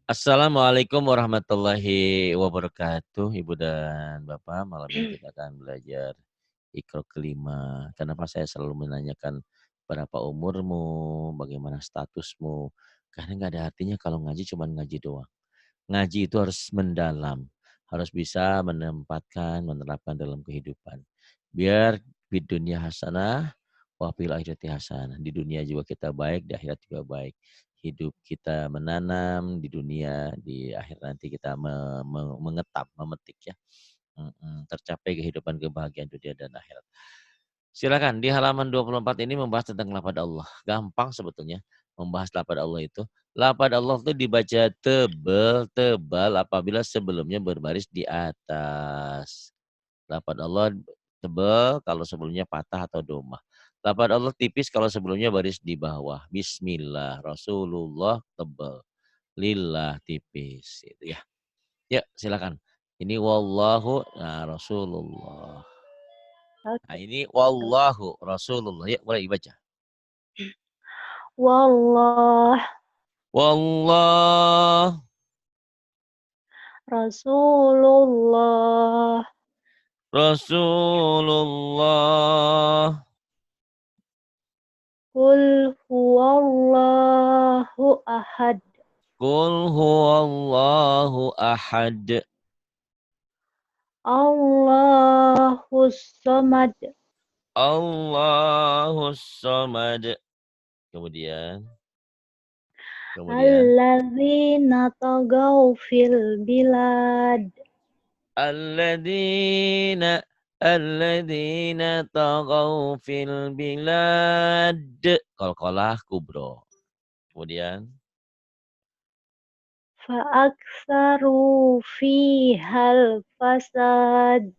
Assalamualaikum warahmatullahi wabarakatuh, Ibu dan Bapak. Malam ini kita akan belajar Iqra kelima. Kenapa saya selalu menanyakan berapa umurmu, bagaimana statusmu? Karena nggak ada artinya kalau ngaji cuma ngaji doang. Ngaji itu harus mendalam, harus bisa menempatkan, menerapkan dalam kehidupan. Biar di dunia hasanah, wa fil akhirati hasanah. Di dunia juga kita baik, di akhirat juga baik. Hidup kita menanam di dunia, di akhir nanti kita mengetap, memetik ya. Tercapai kehidupan kebahagiaan dunia dan akhirat. Silakan di halaman 24 ini membahas tentang lafaz Allah. Gampang sebetulnya membahas lafaz Allah itu. Lafaz Allah itu dibaca tebal-tebal apabila sebelumnya berbaris di atas. Lafaz Allah tebal kalau sebelumnya patah atau domah. Lafaz Allah tipis kalau sebelumnya baris di bawah. Bismillah, Rasulullah tebal, lillah tipis. Itu ya. Ya silakan. Ini wallahu, nah, Rasulullah. Nah Oke. ini wallahu Rasulullah. Ya boleh dibaca. Wallah Wallah Rasulullah Rasulullah. Qul huwallahu ahad Qul huwallahu ahad. Allahus samad Allahus samad. Kemudian, kemudian. alladzina tagaw fil bilad Alladzina alladzina taghaw fil bilad. Qalqalah kubro. Kemudian fa'aktsaru fihal fasad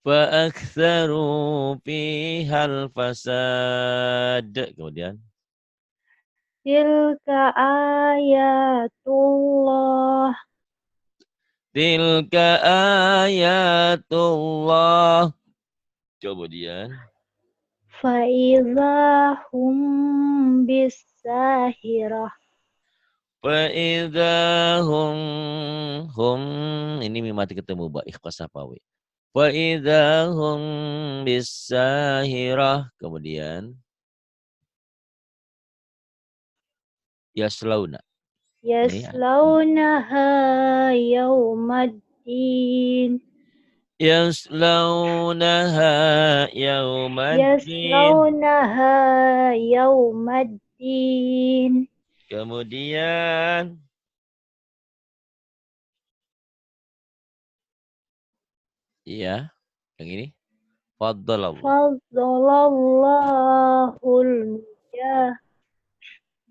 fa'aktsaru fihal fasad. Kemudian tilka ayatullah tilka ayatullah. Kemudian fa'idhahum bisahirah Fa'idahum hum ini mimati ketemu ba ikhlas sapawi. Fa'idahum bisahirah. Kemudian yaslauna. Ini yaslaunaha yaumaddin yaslaunaha yaumaddin. yaslaunaha yaumaddin Kemudian iya, yang ini faddalallah. fadlalallahul mujah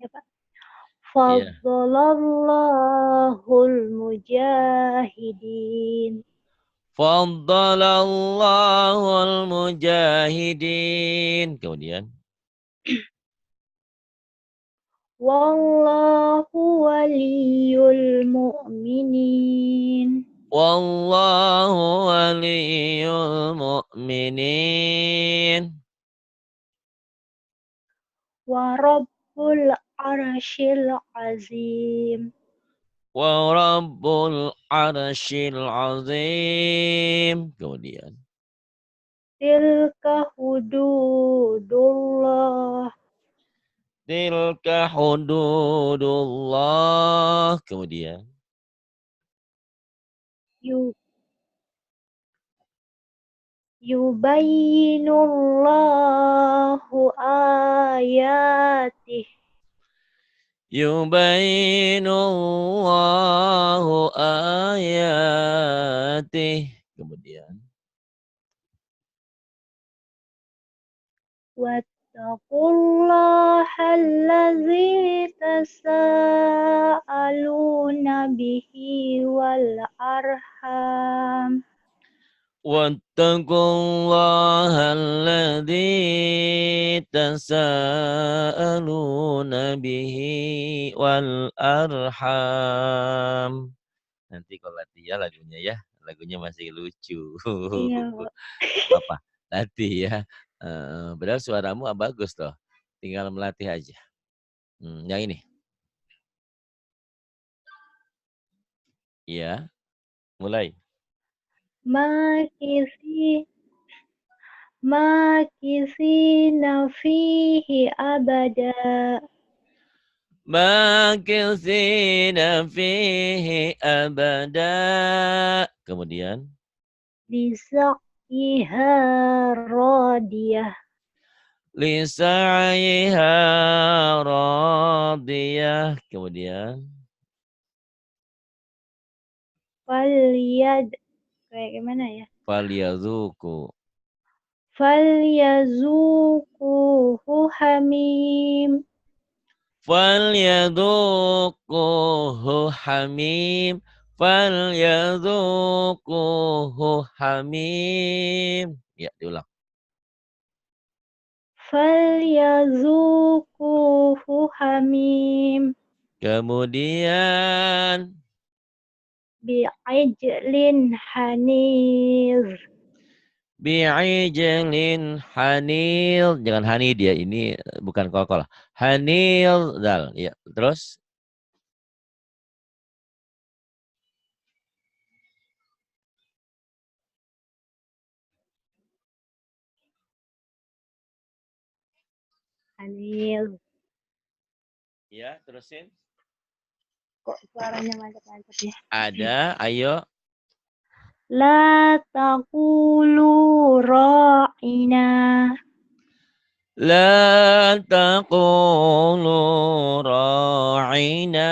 apa Iya. fadlalallahul mujahidin Faddalallahul mujahidin. Kemudian wallahu waliyul mu'minin wallahu waliyul mu'minin. wa rabbul arsyil azim Wa rabbul arsyil azim. Kemudian tilka hududullah tilka hududullah. Kemudian yu yubayyinullahu ayatih yubainullahu ayatih. Kemudian wattaqullaha allazi tasaaluna bihi wal arham wattaqullaha alladzi tasaaluna bihi wal arham. Nanti kalau latih ya lagunya ya. Lagunya masih lucu. iya Pak. Apa? Latih ya. Padahal suaramu bagus loh. Tinggal melatih aja. Yang ini. Iya, mulai. Makisi makisina fihi abada. Makilsina fihi abada. Kemudian. Lisaqyiha radiyah. Lisa'yiha radiyah. Kemudian. Falyad kayak gimana ya? Falyazuku. Falyazuquhu hamim. Falyaduquhu hamim. Falyaduquhu hamim. Ya, diulang. Falyazuquhu hamim. Kemudian. Bi'ijlin haniz. Bi'ijlin hanil. Jangan hani dia. Ini bukan kokol. Hanil. Dal. Ya. Terus. Haniz. Ya. Terusin. Kok suaranya mantap-mantap ya? Ada. Ayo. La taqulu ra'ina. La taqulu ra'ina.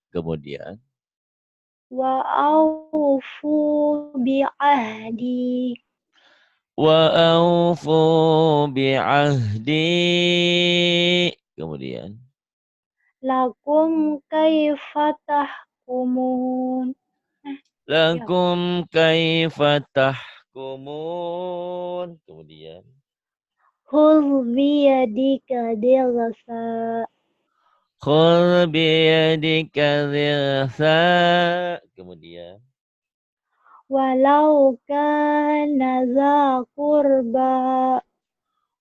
Kemudian. Wa aufu bi'ahdi. Wa aufu bi'ahdi. Kemudian. Lakum kaifa tahkumun. Ya. Lakum kaifa tahkumun. Kemudian. Khudh biyadika dirasa. Khudh biyadika dhilsa. Kemudian. Walau kana za qurba.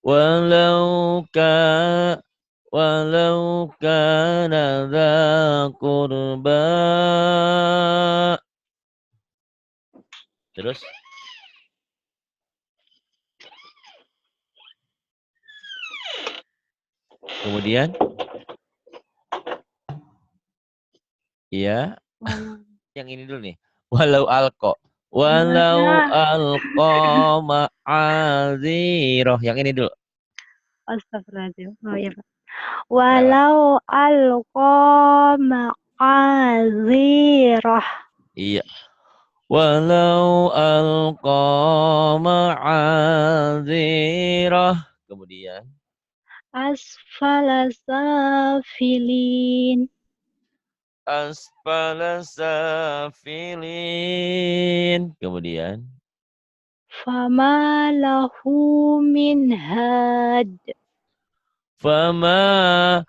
Walau ka walau kana dza qurba. Terus. Kemudian. Iya. Yang ini dulu nih. Walau alqa. Walau Mana? alqa ma'aziroh. Yang ini dulu. Astagfirullahaladzim. Oh iya, Pak. Lewat. Walau alqa ma'azirah. Iya. Walau alqa ma'aziroh. Kemudian. Asfala safilin. Asfala safilin. Kemudian. Fama lahu min had. Fama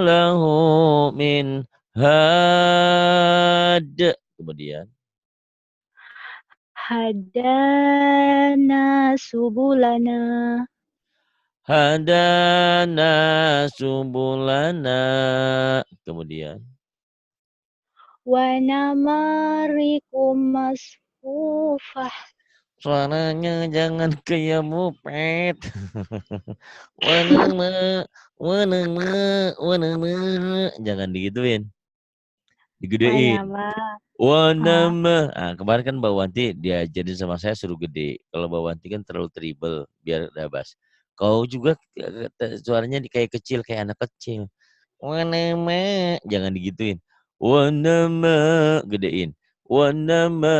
lahu min had. Kemudian. Hadana subulana. Hadana subulana. Kemudian. Wa namarikum masfufah. Suaranya jangan kayak mupet. Wanana, wanana. Jangan digituin. Digedein. Wanama. Nah, kemarin kan Mbak Wanti diajarin sama saya suruh gede. Kalau Mbak Wanti kan terlalu triple biar ada bass. Kau juga suaranya kayak kecil, kayak anak kecil. Wanama. Jangan digituin. Wanama. Gedein. Wanama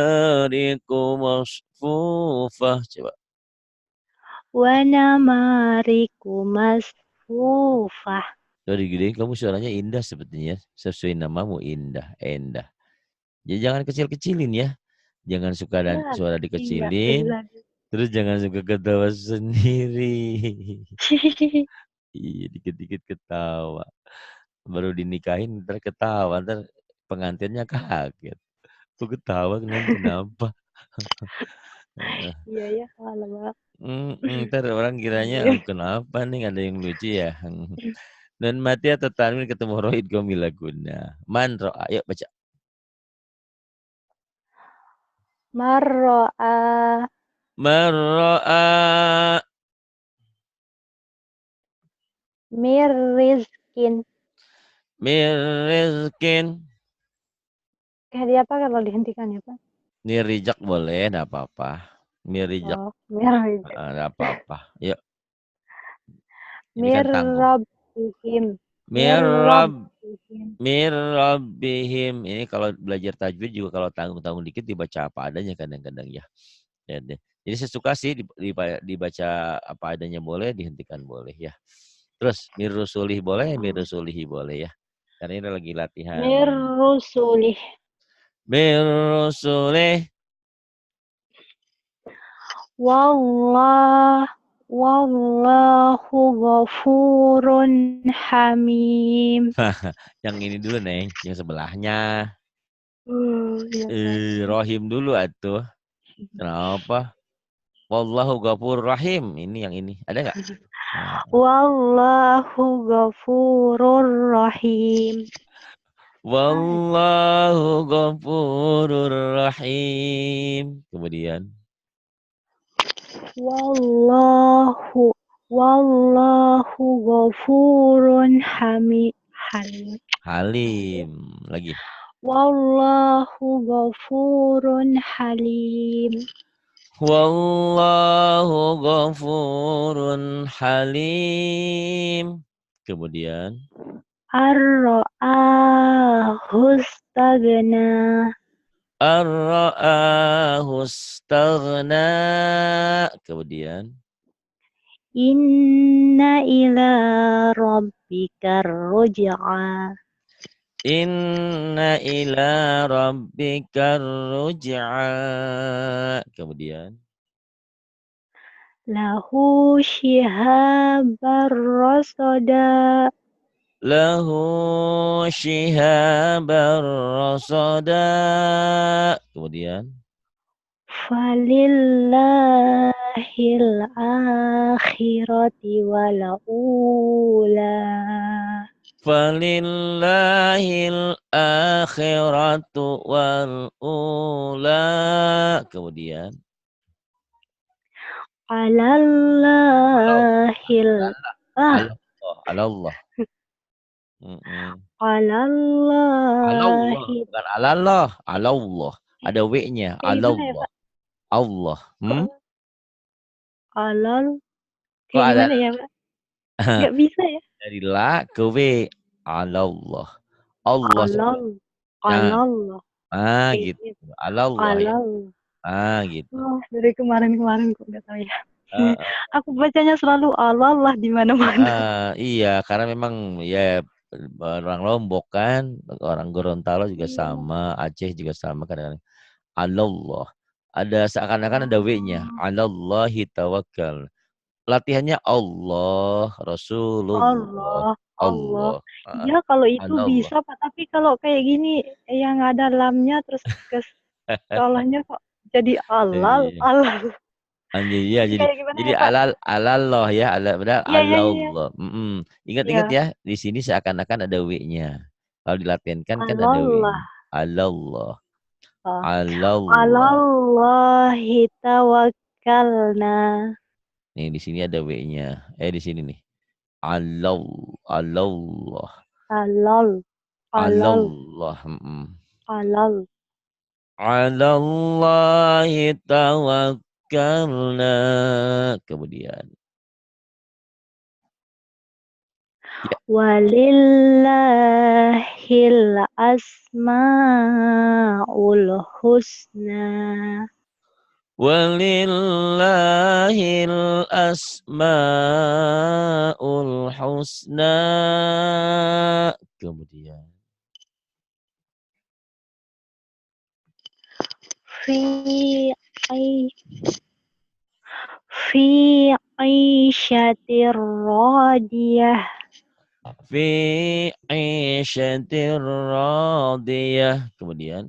riku masfufah. Coba. Wa namarikum masfufah. Kalau digedein kamu suaranya indah sebetulnya. Sesuai namamu indah, endah. Jadi jangan kecil-kecilin ya. Jangan suka dan Ya, suara enggak dikecilin. bisa. Terus jangan suka ketawa sendiri. Iya, dikit-dikit ketawa. Baru dinikahin ntar ketawa, ntar pengantinnya kaget. Kok ketawa kenapa? Iya ya, kalau Ntar orang kiranya Iya. kenapa nih ada yang lucu ya. Nun mati atau tanwin ketemu ro idgham bila guna. Man ra'a. Ayo baca. Marro'a Man ra'a mir rizkin. min rizkin. Kayak apa kalau dihentikan ya Pak? Nirijak boleh, enggak apa-apa. Nirijak, Oh, mir rizkin. enggak apa-apa. Yuk, ini Mir kan tanggung. rabbihim. Mir Mirab rabbihim. Mirabihim. Ini kalau belajar tajwid juga kalau tanggung-tanggung dikit dibaca apa adanya kadang-kadang ya. Jadi saya suka sih dibaca apa adanya boleh, dihentikan boleh ya. Terus mirusulih boleh, mirusulihi boleh ya. Karena ini lagi latihan. Mir rusulih. Mirusulih. Wallahu ghafurun hamim. Yang ini dulu, Neng. Yang sebelahnya. Ya, Pak. Rohim dulu atuh. Kenapa? Wallahu ghafur rahim. Ini yang ini. Ada nggak? Nah. Wallahu ghafurur rahim. Wallahu ghafurur rahim. Kemudian. Wallahu ghafurun halim. Halim. Lagi. Wallahu ghafurun halim. Wallahu ghafurun halim. Kemudian. Ar-ra'ahu istaghna. Ar-ra'ahu istaghna. Kemudian. Inna ila rabbika ruj'a. Inna ila rabbika ruj'a. Kemudian. Lahu shihabar rasada. Lahu shihabar rasada. Kemudian. Falillahil akhirati wal ula. Falillahil akhiratu wal ula. Kemudian. Alallahil Allah. Allah. Allah. alallahi. Bukan alallah. Allah. Ada W-nya. Kayak gimana ya Allah. Pak? Allah. Kok alal Kok kayak ada gimana ya Pak? Nggak bisa ya. dari la ke W? Allah. Allah. Alal, Nah, alallah. Kayak gitu. gitu. Allah ya. Alal. Gitu. Oh, dari kemarin-kemarin kok nggak tahu ya. Uh, Aku bacanya selalu Allah di mana-mana. iya, karena memang ya orang Lombok kan, orang Gorontalo juga Iya. sama, Aceh juga sama kadang-kadang. Allah. Ada seakan-akan ada W-nya. Oh, Alallahi tawakkal. Latihannya Allah, Rasulullah, Allah, Allah. Allah. Iya kalau itu Allah. bisa Pak, tapi kalau kayak gini yang ada lamnya terus ke sekolahnya kok jadi Allah, Iya. Allah. Anjir, iya Itu kayak gimana jadi ya Pak? alallah ya, padahal Iya, iya, iya. Allah. Ingat-ingat Iya, ya, di sini seakan-akan ada W-nya. Kalau dilatihankan kan ada Allah. W-nya. Allah. Oh. Allah. Alallahi tawakkalna. Nih di sini ada W-nya. Di sini nih. Allah. Allah. Alal, alal, Allah. alal. Alallahi tawakkalna. Kemudian. Ya. Walillahil asmaul husna. Walillahil asmaul husna. Kemudian. Fi ai fi aisyatir radiyah. Fi aisyatir radiyah. Kemudian.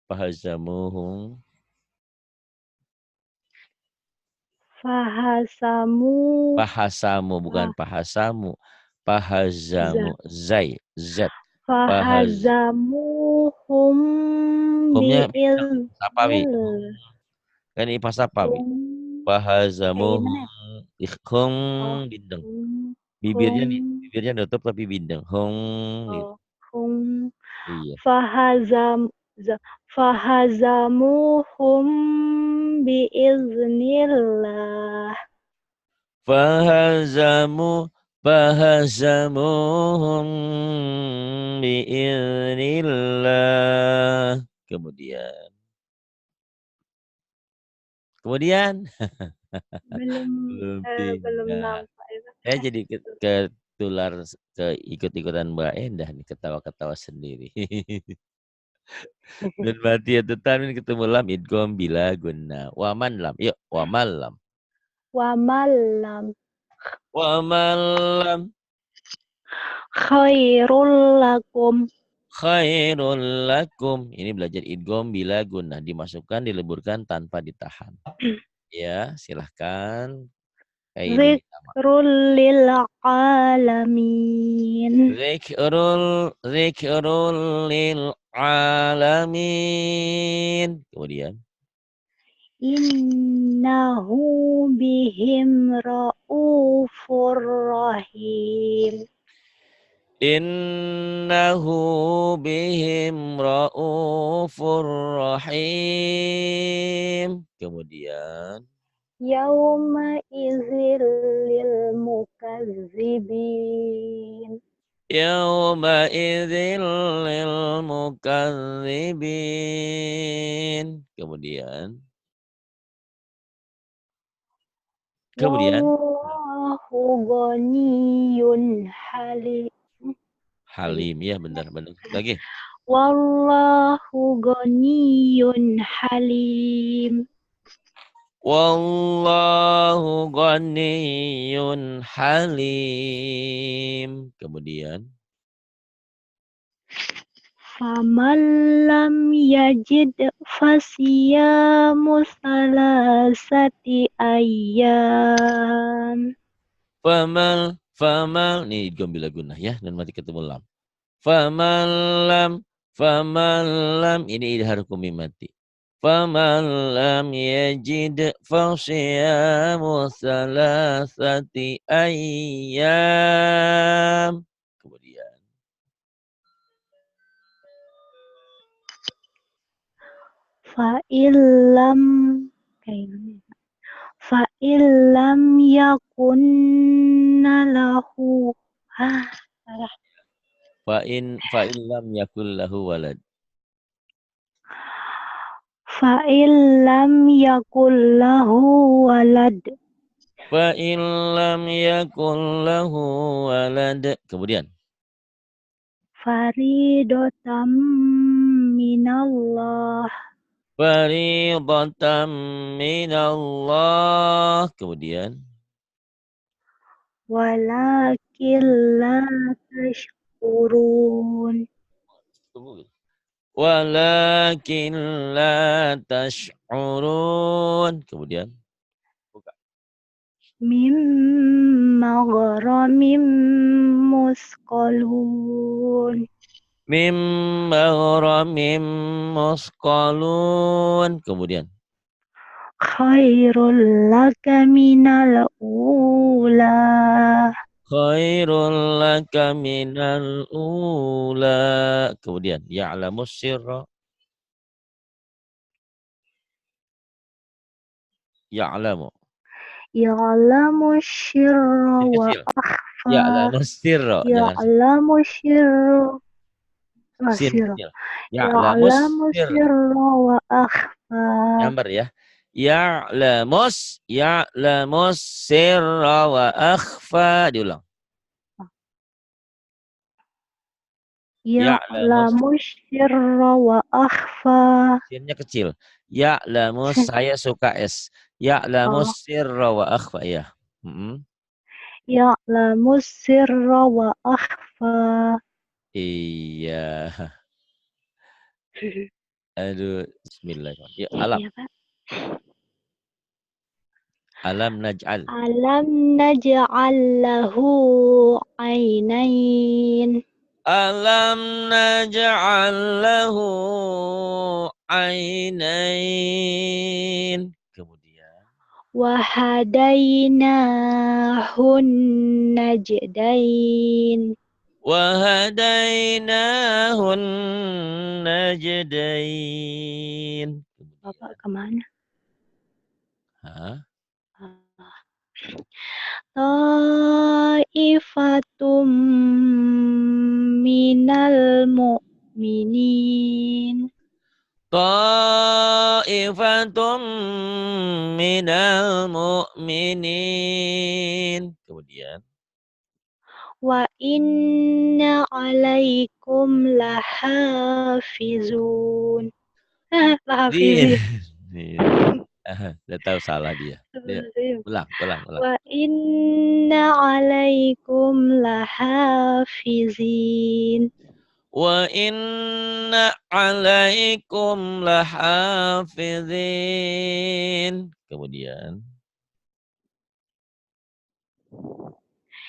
Fahazamuhum. Fahasamu. Pahasamu, bukan pahasamu. Pahazamu. Zai. Z. Pahaz. Fahazamuhum Humnya bintang. Sapawi. biiznillah. Kan ini pas Sapawi. Hum. Kayak Pahazamuhum. gimana ya? Hum Oh, bindeng. hum. Bibirnya nih. Hum. Bibirnya nutup tapi bindeng. Hum. Gitu. Oh, hum. Iya. Fahazam. Fahazamuhum biiznillah. Fahazamu. Fahazamuhum biiznillah. Kemudian. Kemudian. Belum Belum belum tinggal. nampak itu. Saya jadi ketular ikut-ikutan Mbak Endah nih, ketawa-ketawa sendiri. Dan mati atau tanwin ketemu lam idgham bila guna. Waman lam. Yuk, wamal lam. Wa malam Wamal lam khairul lakum. khairul lakum. Ini belajar idgham bila guna. Dimasukkan, dileburkan tanpa ditahan. Ya, silahkan. Kayak ini nih sama. Zikrul lil alamin. Zikrul lil alamin. Kemudian. Innahu bihim raufur rahim. Innahu bihim raufur rahim. Kemudian. Yauma izil lil mukazzibin. Yawma idzil lil mukadzibin. Kemudian. Wallahu ghaniyun halim. Halim. Ya, benar-benar. Lagi. Wallahu ghaniyun halim. Wallahu ghaniyyun halim. Kemudian. Faman lam yajid fasiyamu salasati ayyam. Famal. Nih idgham bila gunnah ya. Dan mati ketemu lam. Faman lam. Ini idhar hukumi mati. Faman lam yajid fasiyamu salasati ayyam. Kemudian. Fa'ilam Fa'ilam yakunna lahu. Salah. Fa'in lam yakul lahu walad. Fa'ilam yakul lahu walad. Fa'in lam yakul lahu walad. Kemudian. Faridotam minallah. Faridatan minallah. Kemudian. Walakin la tashkurun. Walakin la tash'urun. Kemudian. Buka. Mim maghramim musqalun. Mim maghramim musqalun. Kemudian. Khairul laka minal ula. Khairul laka minal ula. Kemudian. Ya'lamus sirra. Ya'lamu. Ya'lamu syirra Ini wa kecil. akhfa. Ya'lamus sirra. Jangan Ya'lamu syirra wa sin sirra. kecil. Ya'lamus Ya'lamu sirra. syirra wa akhfa. Nyamber ya. Ya'lamus sirra wa akhfa. Diulang. Ya'lamus. Ya'lamu syirra wa akhfa. Sinnya kecil. Ya'lamus. Saya suka S. Oh, Ya'lamus sirra wa akhfa. Ya. ya'lamu syirra wa akhfa. Iya. Aduh. Bismillahirrahmanirrahim. Ya, alam. Iya, Pak. Alam naj'al. Alam naj'al lahu ainain. Alam naj'al lahu ainain. Kemudian. Wahadainahun najdain. Wahadainahun najdain. Bapak Kemudian. kemana? Hah? Ta'ifatum minal mu'minin. Ta'ifatum minal mu'minin. Kemudian. Wa inna alaikum lahafizun. Lahafizin. Udah tahu salah dia. Ulang. Wa inna alaikum lahafizin. Wa inna alaikum lahafizin. Kemudian.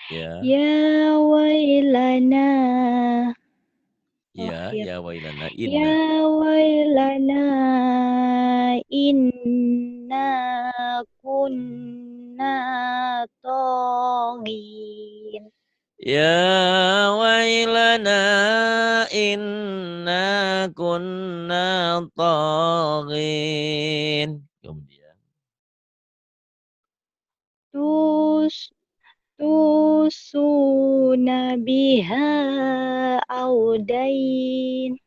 Ya. Ya wailana. Ya wailana. Inna. Ya wailana inna kunna togin. Ya wailana inna kunna taghin. Kemudian. Tusuna biha audain.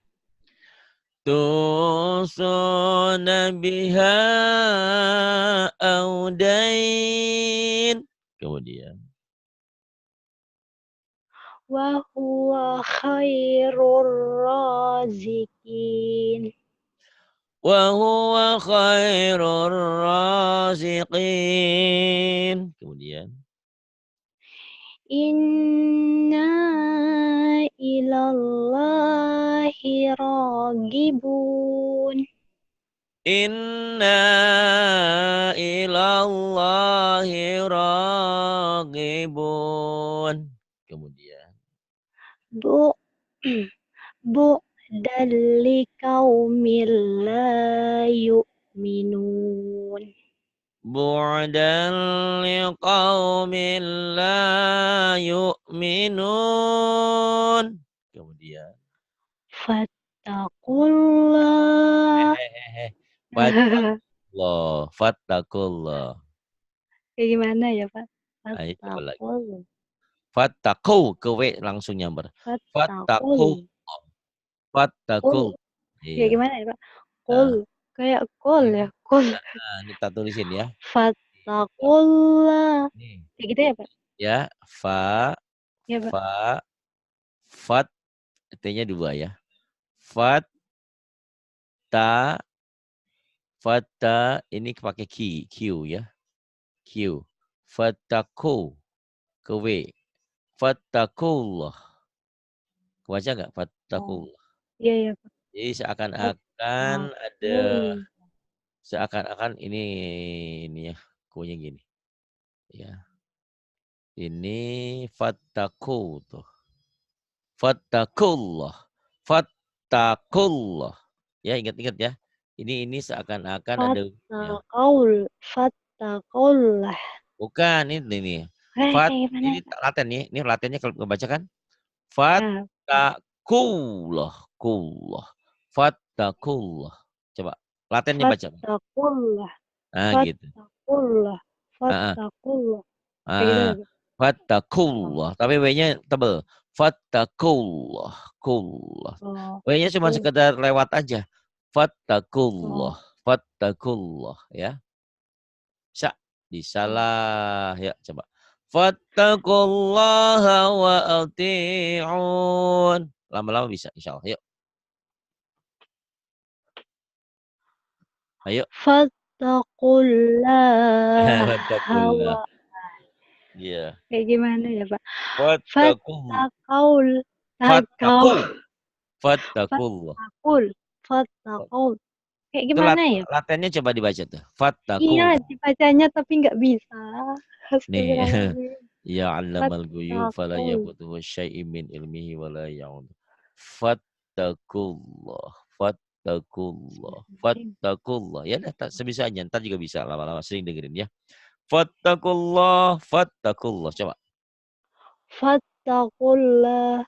Tusuna biha audain. Kemudian. Wa huwa khairur razikin. Wa huwa khairur raziqin. Kemudian. Inna ilallahi ragibun. Inna ilallahi ragibun. Kemudian. Bu bu'dalli qaumil la yu'minun. Bu'dan liqaumin la yu'minun. Kemudian. Fattakullah. Fattakullah. Fattakullah. Kayak gimana ya, Pak? Ayo coba lagi. Fattakullah. Fattaku, ke W langsung nyamber. Fattaku. Fattakullah. Kul. Fattaku. Kayak Iya. gimana ya, Pak? Kul. Nah, Kayak kul ya, kul. ini kita tulisin ya. Fattakullah. Nih. Kayak gitu ya, Pak? Ya, fa, Iya, Pak. fa, fat, T-nya 2 ya. Fat, ta, fata, ini pakai Q ya. Q. Fataku, ke W. Fatakullah. Kebaca nggak? Oh. Fatakullah. Iya, iya, Pak. Jadi seakan-akan ada, seakan-akan ini ya, kuenya gini. Ya. Ini fataku tuh. Fattakullah. Fattakullah. Ya, ingat-ingat ya. Ini seakan-akan ada ya. Fattakullah. Bukan ini. Ini laten nih. Ini latennya kalau kebaca kan. Fattakullah. Kullah. Fattakullah. Coba latennya baca. Fattakullah. Nah, gitu. Fattakullah. Fattakullah. Fattakullah. Tapi W-nya tebel. Fattakullah. Kullah. W-nya cuma sekedar lewat aja. Fattakullah. Fattakullah. Ya. Bisa. Disalah. Ya, coba. Fattakullaha wa ati'un. Lama-lama bisa, insya Allah. Yuk. Ayo. Fattakullah. Fattakullah. Iya. Kayak gimana ya, Pak? Fattakullah. Fattakullah. Fattakullah. Fattakul. Kayak Itu gimana ya? latihannya coba dibaca tuh. Iya, Fattakullah. dibacanya tapi nggak bisa. Nih. Astagfirullahaladzim. Ya'lamal ghuyub fala Fatakul. yaqutuhu syai'in min ilmihi wa la ya'ud. Fattakullah. Fattakullah. Fattakullah. Ya dah, sebisanya. Ntar juga bisa lama-lama sering dengerin ya. Fattakullah. Fattakullah. Coba. Fattakullah.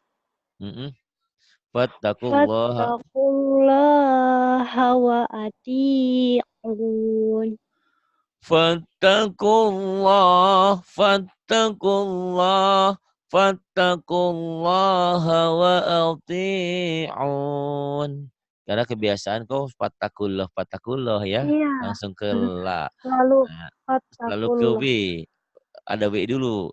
Fattakullah. Fattakullaha wa ati'un. Fattakullah. Fattakullah. Fattakullaha wa ati'un. Karena kebiasaan kau fattakullah ya. Iya, Langsung ke la. lalu Nah, lalu ke W. fattakullah. Ada W dulu.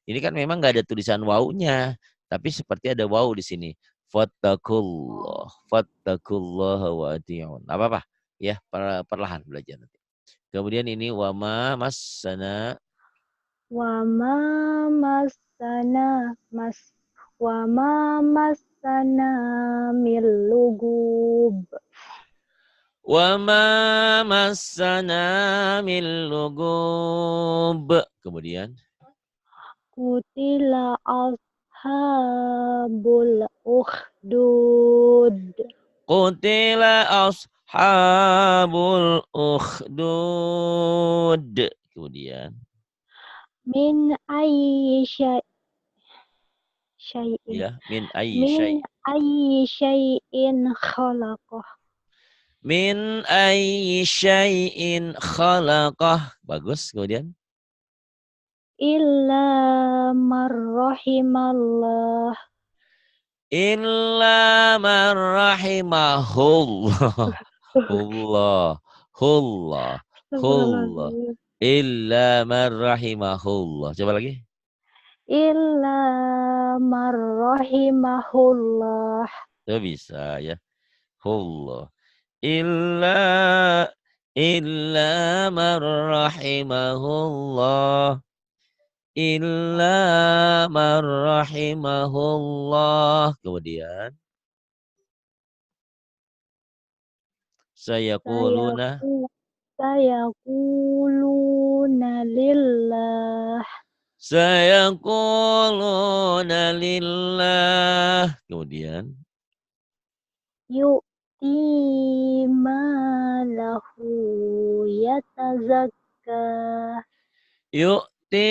Ini kan memang nggak ada tulisan wawunya, tapi seperti ada wawu di sini. Fattakullah, fattakullah wa ati'un. Apa apa? Ya, perlahan belajar nanti. Kemudian ini wama masana. Wa ma masana mas wa ma masana min lugub. Wama masana min lugub. Kemudian Kutila ashabul ukhdud. qutila ashabul ukhdud. Kemudian Min ayyi syai'in. ya min ayyi Min syai. ayyi syai'in khalaqah. Min ayyi syai'in khalaqah. Bagus. Kemudian Illa marrahimallah. illa man rahimahullah. Allah. Allah. Allah. Astagfirullahaladzim. Illa man rahimahullah. Coba lagi. Illa marrahimahullah. Coba bisa ya. Allah. Illa man rahimahullah. Illa man rahimahullah. Kemudian saya kuluna. Sayaquluna lillah. Saya kuluna lillah. Kemudian Yu'ti malahu yatazakka. yu'ti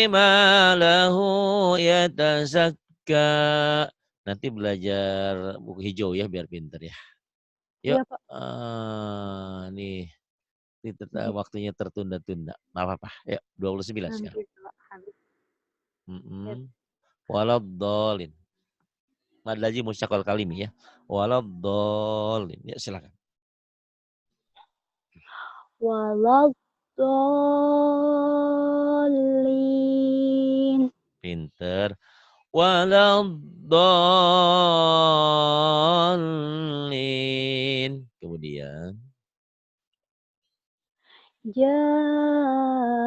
malahu yatazakka. Nanti belajar buku hijau ya biar pinter ya. Yuk. Iya, Pak. Nih. Ini waktunya tertunda-tunda. Nggak apa-apa. Yuk, 29 sekarang. Nanti Pak habis. Waladhdallin. Mad lazim musyaqal kalimi ya. Waladhdallin. Ya silakan. Waladhdallin. Pinter. Waladhdallin. Kemudian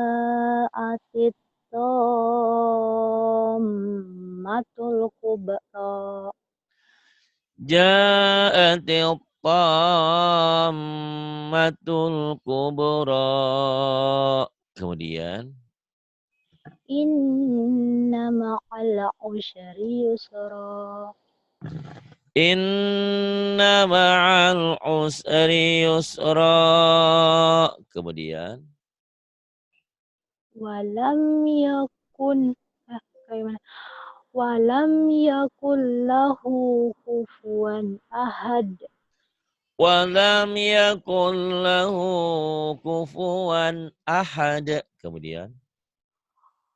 Ja'atit tammatul kubra. ja'atil tammatul kubra. Kemudian Inna ma'al usri yusra. inna ma'al usri yusra. Kemudian Walam yakun kayak mana? Walam yakun lahu kufuwan ahad. walam yakul lahu kufuwan ahad. Kemudian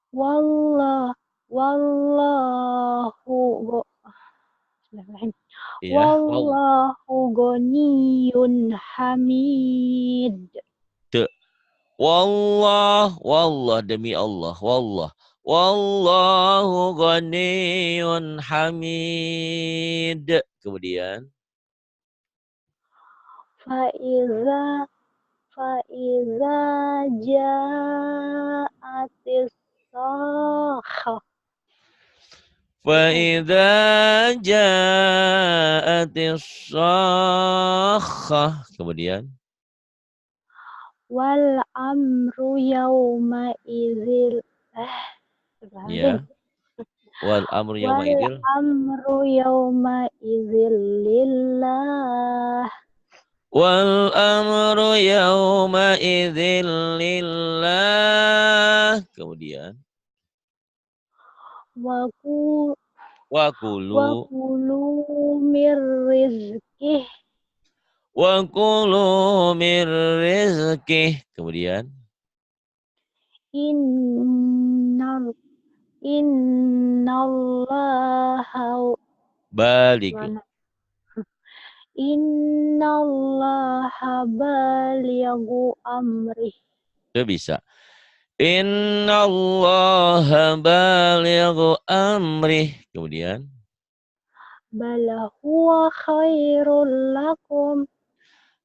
Wallah wallahu Bismillahirrahmanirrahim. ya wow. Wallahu ghaniyun hamid. Wallah demi Allah. Wallahu ghaniyun hamid. Kemudian Faiza faiza ja'atis sakhah. فإذا جاءت الصاخة. Kemudian wal amru yauma idzil ya. Wal amru yauma wal idil. amru yauma idzil lillah Wal amru yauma idzil lillah. Kemudian wa ku wa wa kulu kulu mir rizqih wa kulu mir rizqih. Kemudian innal innallaha balik. mana innallaha balighu amri Itu bisa. Innallaha balighu amrih. Kemudian bala huwa khairul lakum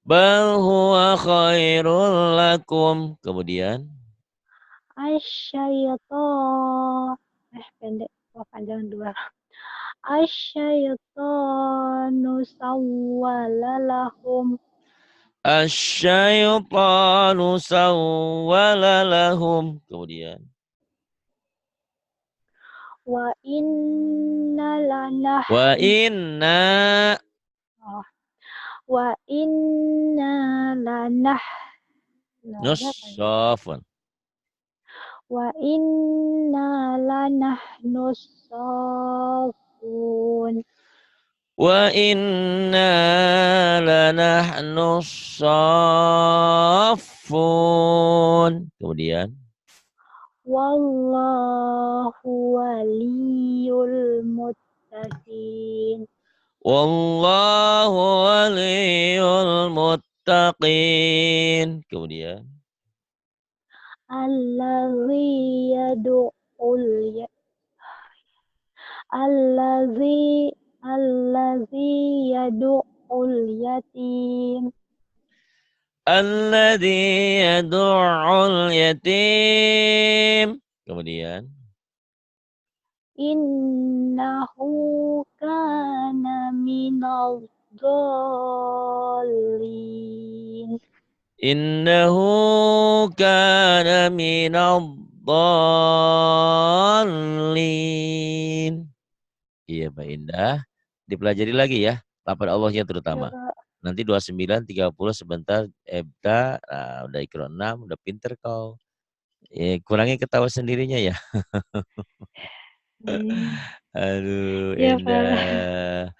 bal huwa khairul lakum. Kemudian asyaiton pendek panjang dua asyaitonu sawwala lahum asyaitanu sawwala lahum. Kemudian wa inna lanah wa inna oh, wa inna lanah nussafun. wa inna lanahnu safun Wa inna lanahnu saffun. Kemudian wallahu waliyul muttaqin wallahu waliyul muttaqin. Kemudian allazi yad'ul allazi allazi yad'ul yatim alladzi yad'ul yatim. Kemudian innahu kana minadh dhalin innahu kana minadh-dhalin. Iya, Mbak Indah. Dipelajari lagi ya, lafaz Allahnya terutama. Nanti 29, 30 sebentar, Ebda, nah, udah Iqra 6, udah pinter kau. Kurangi ketawa sendirinya ya. Aduh, ya Pak Endah.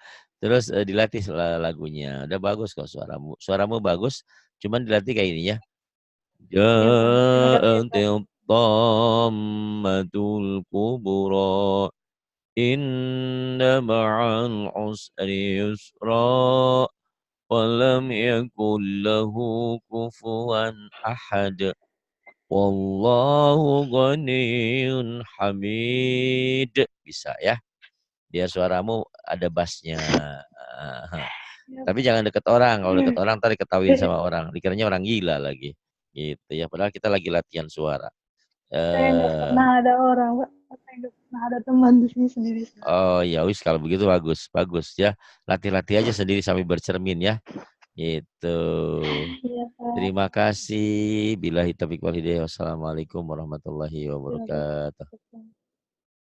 Terus dilatih lagunya. Udah bagus kok suaramu. Suaramu bagus, cuman dilatih kayak ini ya. ya Pak terima kasih Pak Ja'atil tammatul kubra. Inna ma'al usri yusra. Walam yakul lahu kufuwan ahad. Wallahu ghaniyun hamid. Bisa ya. Biar suaramu ada bassnya. ya, Tapi Pak. jangan deket orang. Kalau deket orang ntar diketawain sama orang. Dikiranya orang gila lagi. Gitu ya. Padahal kita lagi latihan suara. Saya nggak pernah ada orang Pak saya nggak pernah ada teman di sini sendiri Oh ya wis kalau begitu bagus. Bagus ya. Latih-latih aja sendiri sambil bercermin ya. Gitu. ya Pak Terima kasih. Billahi taufiq wal hidayah. Wassalamualaikum warahmatullahi terima wabarakatuh. kasih